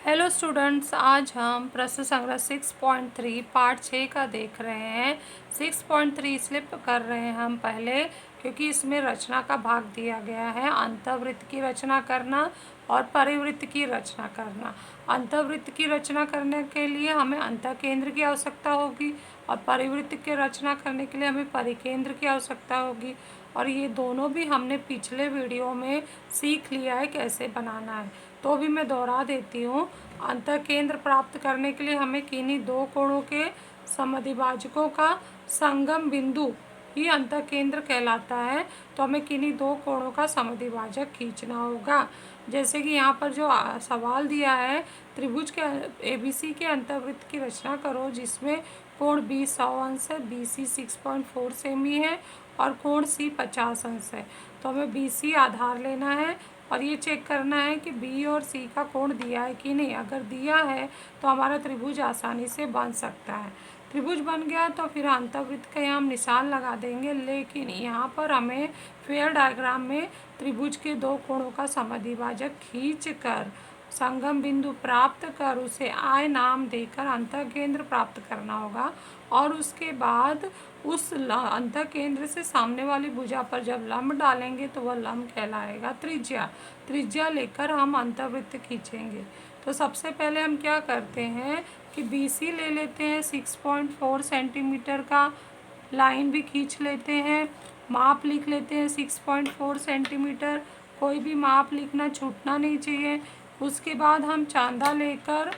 Hello students, आज हम प्रश्न संग्रह 6.3 पार्ट 6 का देख रहे हैं। 6.3 इसलिए कर रहे हैं हम पहले क्योंकि इसमें रचना का भाग दिया गया है, अंतःवृत्त की रचना करना और परिवृत्त की रचना करना। अंतःवृत्त की रचना करने के लिए हमें अंतःकेंद्र की आवश्यकता होगी और परिवृत्त की रचना करने के लिए हमें परिकेंद्र की आवश्यकता होगी। और ये दोनों भी हमने पिछले वीडियो में सीख लिया है कैसे बनाना है, तो भी मैं दोहरा देती हूँ। अंतःकेंद्र प्राप्त करने के लिए हमें किन्हीं दो कोणों के समद्विभाजकों का संगम बिंदु ही अंतःकेंद्र कहलाता है। तो हमें किन्हीं दो कोणों का समद्विभाजक खींचना होगा। जैसे कि यहाँ पर जो सवाल दिया है, त्रिभुज के ABC के अंतःवृत्त की रचना करो जिसमें कोण B 100 अंश है, BC 6.4 सेमी है और कोण C 50 अंश है। तो हमें BC आधार लेना है और ये चेक करना है कि B और C का कोण दिया है कि नहीं। अगर दिया है तो हमारा त्रिभुज आसानी से बन सकता है। त्रिभुज बन गया तो फिर अंतःवृत्त का यहाँ हम निशान लगा देंगे, लेकिन यहाँ पर हमें फेयर डायग्राम में त्रिभुज के दो कोणों का समद्विभाजक खींचकर संगम बिंदु प्राप्त कर उसे I नाम देकर अंतःकेंद्र प्राप्त करना होगा। और उसके बाद उस अंतःकेंद्र से सामने वाली भुजा पर जब लंब डालेंगे तो वह लंब कहलाएगा त्रिज्या। त्रिज्या लेकर हम अंतःवृत्त खींचेंगे। तो सबसे पहले हम क्या करते हैं कि BC ले लेते हैं 6.4 सेंटीमीटर का, लाइन भी खींच लेते हैं, माप लिख लेते हैं 6.4 सेंटीमीटर। कोई भी माप लिखना छूटना नहीं चाहिए। उसके बाद हम चांदा लेकर,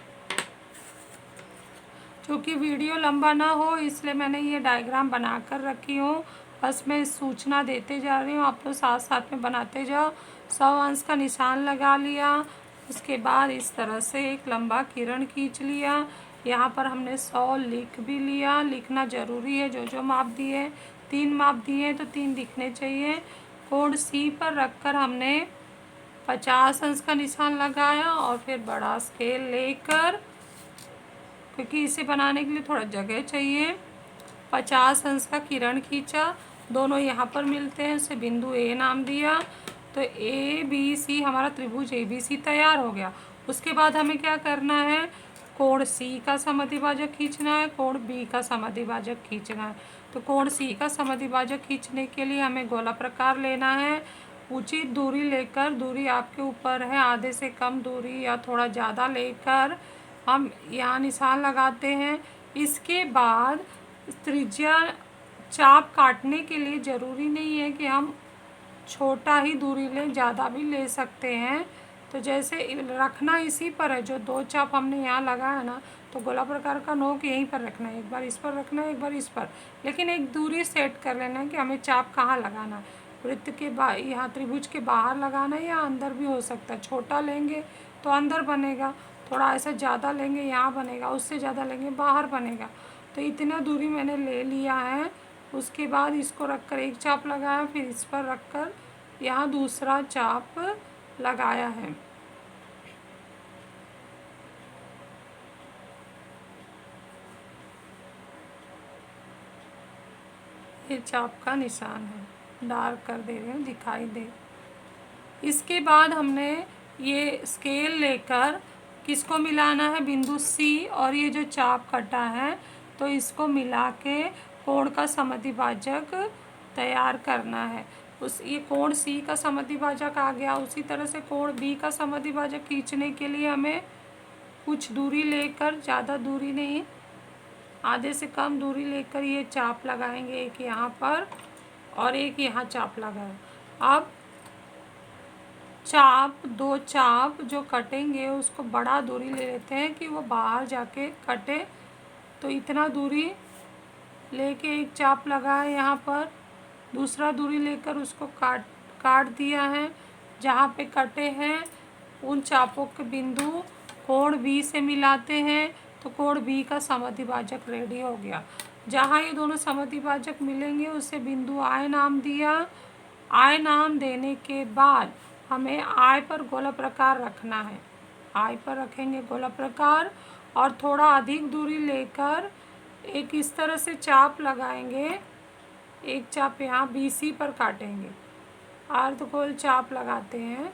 क्योंकि वीडियो लंबा ना हो इसलिए मैंने ये डायग्राम बना कर रखी हूँ, बस मैं सूचना देते जा रही हूँ, आप लोग साथ साथ में बनाते जाओ। 100 अंश का निशान लगा लिया। उसके बाद इस तरह से एक लंबा किरण खींच लिया। यहाँ पर हमने 100 लिख भी लिया, लिखना ज़रूरी है। जो जो माप दिए, 3 माप दिए हैं तो 3 दिखने चाहिए। कोण C पर रखकर हमने 50 अंश का निशान लगाया और फिर बड़ा स्केल लेकर, क्योंकि इसे बनाने के लिए थोड़ा जगह चाहिए, 50 अंश का किरण खींचा। दोनों यहाँ पर मिलते हैं, उसे बिंदु A नाम दिया। तो ABC हमारा त्रिभुज ABC तैयार हो गया। उसके बाद हमें क्या करना है, कोण C का समद्विभाजक खींचना है, कोण B का समद्विभाजक खींचना है। तो कोण C का समद्विभाजक खींचने के लिए हमें गोला प्रकार लेना है। उचित दूरी लेकर, दूरी आपके ऊपर है, आधे से कम दूरी या थोड़ा ज़्यादा लेकर हम यहाँ निशान लगाते हैं। इसके बाद त्रिज्या चाप काटने के लिए ज़रूरी नहीं है कि हम छोटा ही दूरी लें, ज़्यादा भी ले सकते हैं। तो जैसे रखना इसी पर है, जो 2 चाप हमने यहाँ लगाया ना, तो गोला प्रकार का नोक यहीं पर रखना है, एक बार इस पर रखना है, एक बार इस पर। लेकिन एक दूरी सेट कर लेना है कि हमें चाप कहाँ लगाना है। वृत्त के यहाँ त्रिभुज के बाहर लगाना है या अंदर भी हो सकता है। छोटा लेंगे तो अंदर बनेगा, थोड़ा ऐसा ज़्यादा लेंगे यहाँ बनेगा, उससे ज़्यादा लेंगे बाहर बनेगा। तो इतना दूरी मैंने ले लिया है। उसके बाद इसको रखकर एक चाप लगाया, फिर इस पर रखकर यहाँ दूसरा चाप लगाया है। ये चाप का निशान है, डार्क कर दे रहे हैं दिखाई दे। इसके बाद हमने ये स्केल लेकर किसको मिलाना है, बिंदु C और ये जो चाप कटा है तो इसको मिला के कोण का समद्विभाजक तैयार करना है। ये कोण C का समद्विभाजक आ गया। उसी तरह से कोण B का समद्विभाजक खींचने के लिए हमें कुछ दूरी लेकर, ज़्यादा दूरी नहीं, आधे से कम दूरी लेकर ये चाप लगाएंगे, एक यहाँ पर और एक यहाँ चाप लगाए। अब दो चाप जो कटेंगे उसको बड़ा दूरी ले लेते हैं कि वो बाहर जाके कटे। तो इतना दूरी लेके एक चाप लगाए यहाँ पर, दूसरा दूरी लेकर उसको काट दिया है। जहाँ पे कटे हैं उन चापों के बिंदु कोण B से मिलाते हैं तो कोण B का समद्विभाजक रेडी हो गया। जहाँ ये दोनों समद्विभाजक मिलेंगे उसे बिंदु I नाम दिया। I नाम देने के बाद हमें I पर गोला प्रकार रखना है। I पर रखेंगे गोला प्रकार और थोड़ा अधिक दूरी लेकर एक इस तरह से चाप लगाएंगे। एक चाप यहाँ BC पर काटेंगे, अर्धगोल चाप लगाते हैं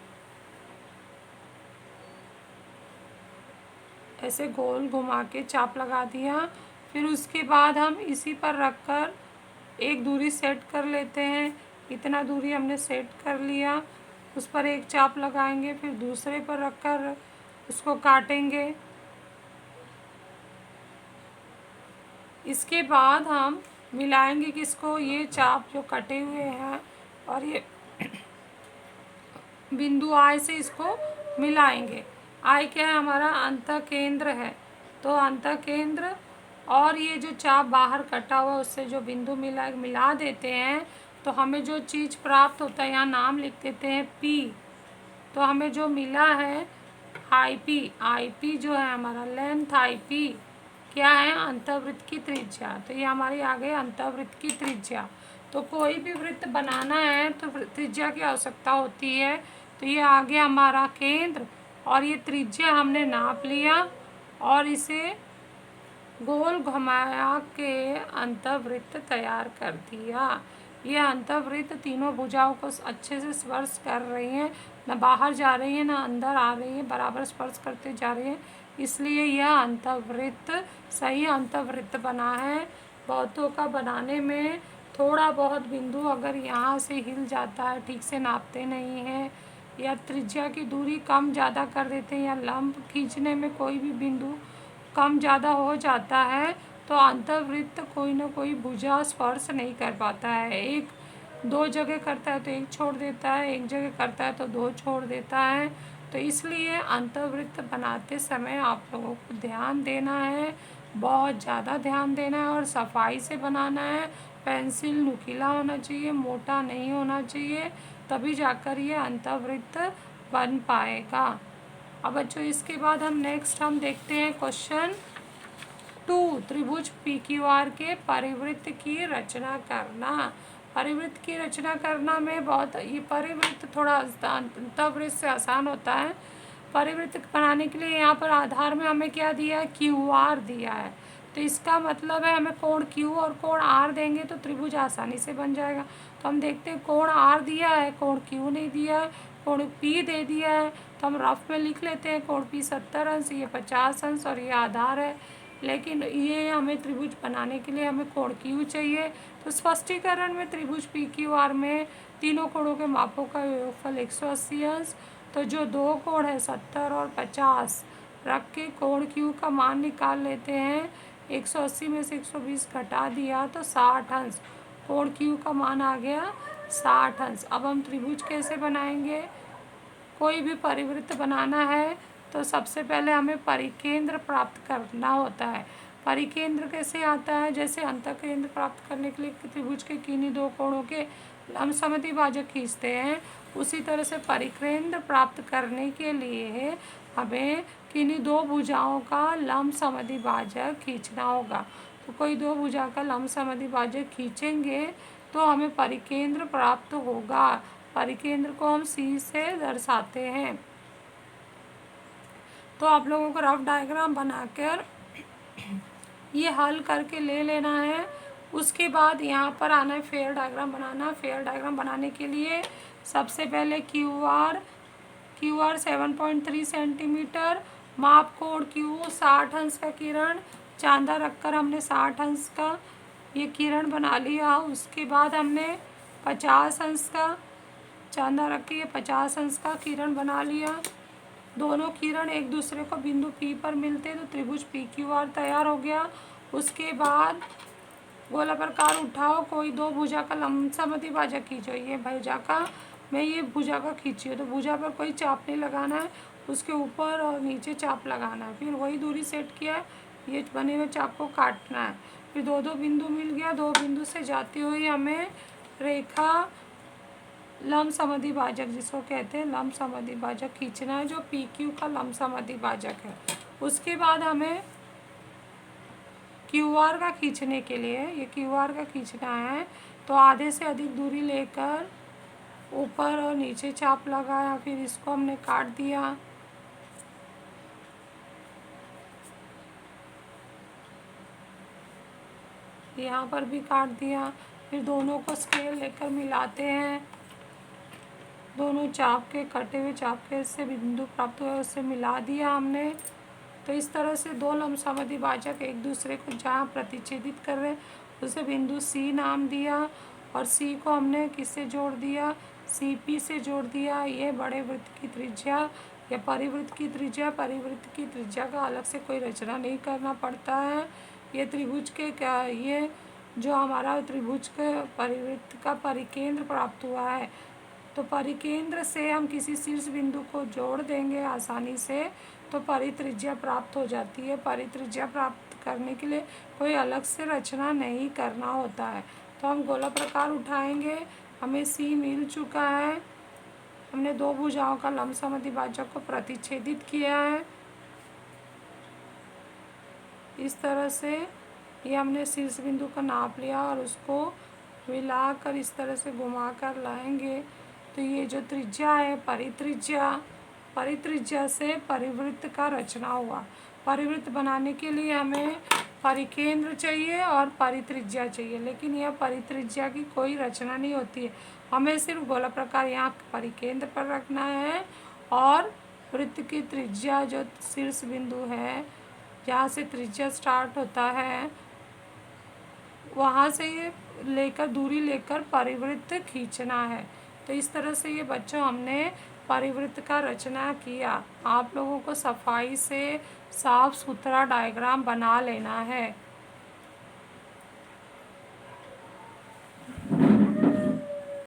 ऐसे गोल घुमा के चाप लगा दिया। फिर उसके बाद हम इसी पर रखकर एक दूरी सेट कर लेते हैं। इतना दूरी हमने सेट कर लिया, उस पर एक चाप लगाएंगे, फिर दूसरे पर रखकर उसको काटेंगे। इसके बाद हम मिलाएंगे किसको, ये चाप जो कटे हुए हैं और ये बिंदु आई से इसको मिलाएंगे। आई क्या है, हमारा अंतः केंद्र है। तो अंतः केंद्र और ये जो चाप बाहर कटा हुआ उससे जो बिंदु मिला देते हैं तो हमें जो चीज़ प्राप्त होता है, यहाँ नाम लिख देते हैं पी। तो हमें जो मिला है आई पी जो है हमारा लेंथ आई पी क्या है, अंतःवृत्त की त्रिज्या। तो ये हमारी आ गई अंतःवृत्त की त्रिज्या। तो कोई भी वृत्त बनाना है तो त्रिज्या की आवश्यकता होती है। तो ये आ गया हमारा केंद्र और ये त्रिज्या हमने नाप लिया और इसे गोल घुमाया के अंतःवृत्त तैयार कर दिया। ये अंतःवृत्त तीनों भुजाओं को अच्छे से स्पर्श कर रही हैं, न बाहर जा रही है न अंदर आ रही है, बराबर स्पर्श करते जा रही है, इसलिए यह अंतःवृत्त सही अंतःवृत्त बना है। बहुतों का बनाने में थोड़ा बहुत बिंदु अगर यहाँ से हिल जाता है, ठीक से नापते नहीं हैं या त्रिज्या की दूरी कम ज़्यादा कर देते हैं या लंब खींचने में कोई भी बिंदु कम ज़्यादा हो जाता है तो अंतःवृत्त कोई ना कोई भुजा स्पर्श नहीं कर पाता है। एक दो जगह करता है तो एक छोड़ देता है, एक जगह करता है तो दो छोड़ देता है। तो इसलिए अंतःवृत्त बनाते समय आप लोगों को ध्यान देना है, बहुत ज़्यादा ध्यान देना है और सफाई से बनाना है। पेंसिल नुकीला होना चाहिए, मोटा नहीं होना चाहिए, तभी जाकर ये अंतःवृत्त बन पाएगा। अब बच्चों इसके बाद हम नेक्स्ट देखते हैं क्वेश्चन 2, त्रिभुज PQR के परिवृत्त की रचना करना। परिवृत्त की रचना करना में बहुत ये परिवृत्त थोड़ा अंतःवृत्त से आसान होता है। परिवृत्त बनाने के लिए यहाँ पर आधार में हमें क्या दिया है, QR दिया है। तो इसका मतलब है हमें कोण Q और कोण R देंगे तो त्रिभुज आसानी से बन जाएगा। तो हम देखते हैं कोण R दिया है, कोण Q नहीं दिया है, कोण P दे दिया है। तो हम रफ में लिख लेते हैं कोण P 70 अंश, ये 50 अंश और ये आधार है। लेकिन ये हमें त्रिभुज बनाने के लिए हमें कोण Q चाहिए। तो स्पष्टीकरण में त्रिभुज PQR में तीनों कोणों के मापों का योगफल 180 अंश। तो जो दो कोण है 70 और 50 रख के कोण Q का मान निकाल लेते हैं। 180 में से 120 घटा दिया तो 60 अंश। कोण Q का मान आ गया 60 अंश। अब हम त्रिभुज कैसे बनाएंगे, कोई भी परिवृत्त बनाना है तो सबसे पहले हमें परिकेंद्र प्राप्त करना होता है। परिकेंद्र कैसे आता है, जैसे अंतःकेंद्र प्राप्त करने के लिए त्रिभुज के किन्हीं दो कोणों के लंबसमद्वि भाजक खींचते हैं, उसी तरह से परिकेंद्र प्राप्त करने के लिए हमें किन्हीं दो भुजाओं का लंबसमद्वि भाजक खींचना होगा। तो कोई दो भुजा का लंबसमद्वि भाजक खींचेंगे तो हमें परिकेंद्र प्राप्त होगा। परिकेंद्र को हम C से दर्शाते हैं। तो आप लोगों को रफ डायग्राम बनाकर ये हल करके ले लेना है। उसके बाद यहाँ पर आना है फेयर डायग्राम बनाना। फेयर डायग्राम बनाने के लिए सबसे पहले QR 7.3 सेंटीमीटर, माप कोण Q 60 अंश का किरण, चांदा रखकर हमने 60 अंश का ये किरण बना लिया। उसके बाद हमने 50 अंश का चांदा रख के ये 50 अंश का किरण बना लिया। दोनों किरण एक दूसरे को बिंदु P पर मिलते तो त्रिभुज PQR तैयार हो गया। उसके बाद गोला प्रकार उठाओ, कोई दो भुजा का लंबसमद्वि भाजक खींचो। ये भुजा का मैं ये भुजा का खींची तो भुजा पर कोई चाप नहीं लगाना है, उसके ऊपर और नीचे चाप लगाना है। फिर वही दूरी सेट किया है, ये बने हुए चाप को काटना है। फिर दो दो बिंदु मिल गया, दो बिंदु से जाती हुई हमें रेखा लंबसमद्वि भाजक जिसको कहते हैं लंबसमद्वि भाजक खींचना है, जो PQ का लंबसमद्वि भाजक है। उसके बाद हमें QR का खींचने के लिए ये QR का खींचना है तो आधे से अधिक दूरी लेकर ऊपर और नीचे चाप लगाया, फिर इसको हमने काट दिया। यहाँ पर भी काट दिया। फिर दोनों को स्केल लेकर मिलाते हैं, दोनों चाप के कटे हुए चाप के से बिंदु प्राप्त हुए उससे मिला दिया हमने। तो इस तरह से दो लंबसम भाजक एक दूसरे को जहाँ प्रतिच्छेदित कर रहे हैं उसे बिंदु सी नाम दिया, और सी को हमने किससे जोड़ दिया, सी पी से जोड़ दिया। ये बड़े वृत्त की त्रिज्या या परिवृत्त की त्रिज्या, परिवृत्त की त्रिज्या का अलग से कोई रचना नहीं करना पड़ता है। ये त्रिभुज के क्या, ये जो हमारा त्रिभुज के परिवृत्त का परिकेंद्र प्राप्त हुआ है, तो परिकेंद्र से हम किसी शीर्ष बिंदु को जोड़ देंगे आसानी से तो परित्रिज्या प्राप्त हो जाती है। परित्रिज्या प्राप्त करने के लिए कोई अलग से रचना नहीं करना होता है। तो हम गोला प्रकार उठाएंगे, हमें सी मिल चुका है, हमने दो भुजाओं का लंबसम द्विभाजक को प्रतिच्छेदित किया है। इस तरह से ये हमने शीर्ष बिंदु का नाप लिया और उसको मिलाकर इस तरह से घुमा कर लाएंगे। तो ये जो त्रिज्या है परित्रिज्या, परित्रिज्या से परिवृत्त का रचना हुआ। परिवृत्त बनाने के लिए हमें परिकेंद्र चाहिए और परित्रिज्या चाहिए, लेकिन यह परित्रिज्या की कोई रचना नहीं होती है। हमें सिर्फ गोला प्रकार यहाँ परिकेंद्र पर रखना है और वृत्त की त्रिज्या जो शीर्ष बिंदु है जहाँ से त्रिज्या स्टार्ट होता है वहाँ से ये लेकर दूरी लेकर परिवृत्त खींचना है। तो इस तरह से ये बच्चों हमने परिवृत्त का रचना किया। आप लोगों को सफाई से साफ सुथरा डायग्राम बना लेना है।